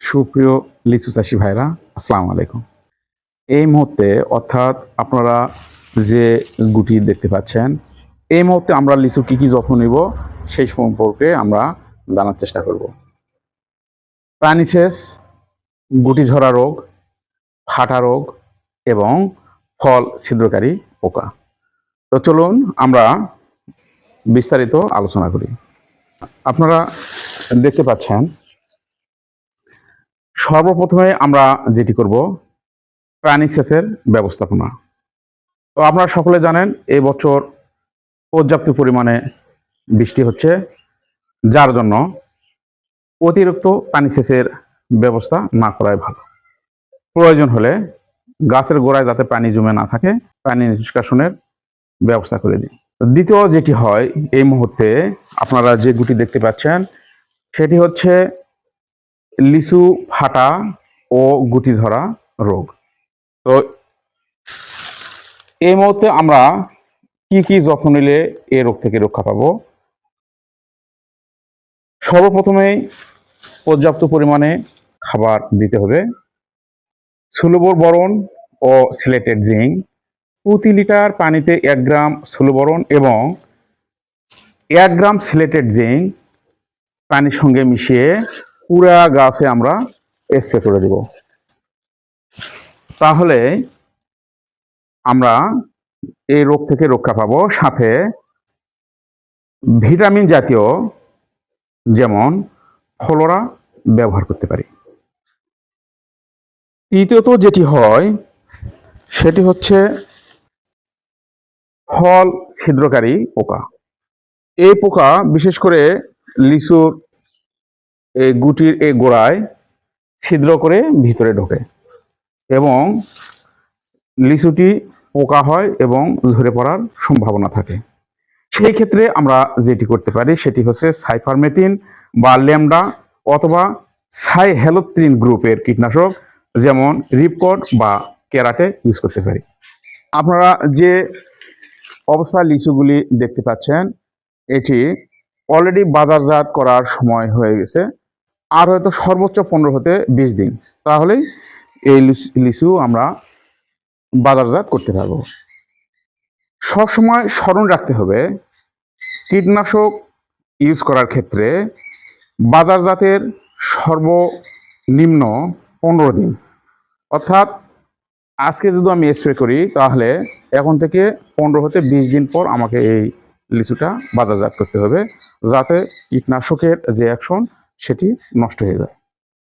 সুপ্রিয় লিচু চাষি ভাইরা, আসসালামু আলাইকুম। এই মুহূর্তে অর্থাৎ আপনারা যে গুটি দেখতে পাচ্ছেন, এই মুহূর্তে আমরা লিচুর কী কী যত্ন নিব সেই সম্পর্কে আমরা জানার চেষ্টা করব। প্রাণীসেচ, গুটি ঝরা রোগ, ফাটা রোগ এবং ফল ছিদ্রকারী পোকা। তো চলুন আমরা বিস্তারিত আলোচনা করি। আপনারা দেখতে পাচ্ছেন, সর্বপ্রথমে আমরা যেটি করব প্রাণী সেচের ব্যবস্থাপনা। তো আপনারা সকলে জানেন এই বছর পর্যাপ্ত পরিমাণে বৃষ্টি হচ্ছে, যার জন্য অতিরিক্ত পানি সেচের ব্যবস্থা না করাই ভালো। প্রয়োজন হলে গাছের গোড়ায় যাতে পানি জমে না থাকে, পানি নিষ্কাশনের ব্যবস্থা করে দিন। দ্বিতীয় যেটি হয়, এই মুহূর্তে আপনারা যে গুটি দেখতে পাচ্ছেন সেটি হচ্ছে লিচু ফাটা ও গুটি ধরা রোগ। তো এই মুহূর্তে আমরা কি কি যত্ন নিলে এই রোগ থেকে রক্ষা পাবো? সর্বপ্রথমেই পর্যাপ্ত পরিমাণে খাবার দিতে হবে। সুলভ বোরন ও সিলেটেড জিঙ্ক প্রতি লিটার পানিতে 1 গ্রাম সুলভ বোরন এবং 1 গ্রাম সিলেটেড জিঙ্ক পানির সঙ্গে মিশিয়ে পুরা গাছে আমরা স্প্রে করে দেব। তাহলে আমরা এই রোগ থেকে রক্ষা পাবো। সাথে ভিটামিন জাতীয় যেমন ফলোরা ব্যবহার করতে পারি। তৃতীয়ত যেটি হয় সেটি হচ্ছে ফল ছিদ্রকারী পোকা। এই পোকা বিশেষ করে লিচুর এই গুটির এই গোড়ায় ছিদ্র করে ভিতরে ঢোকে এবং লিচুটি পোকা হয় এবং ঝরে পড়ার সম্ভাবনা থাকে। সেই ক্ষেত্রে আমরা যেটি করতে পারি সেটি হচ্ছে সাইপারমেথিন বা ল্যামডা অথবা সাইহ্যালোথ্রিন গ্রুপের কীটনাশক যেমন রিপকট বা কেরাটে ইউজ করতে পারি। আপনারা যে অবস্থায় লিচুগুলি দেখতে পাচ্ছেন এটি অলরেডি বাজারজাত করার সময় হয়ে গেছে, আর হয়তো সর্বোচ্চ 15 হতে 20 দিন, তাহলেই এই লিচু আমরা বাজারজাত করতে পারবো। সবসময় স্মরণ রাখতে হবে কীটনাশক ইউজ করার ক্ষেত্রে বাজারজাতের সর্বনিম্ন 15 দিন, অর্থাৎ আজকে যদি আমি স্প্রে করি তাহলে এখন থেকে 15 হতে 20 দিন পর আমাকে এই লিচুটা বাজারজাত করতে হবে, যাতে কীটনাশকের যে অ্যাকশন সেটি নষ্ট হয়ে যায়।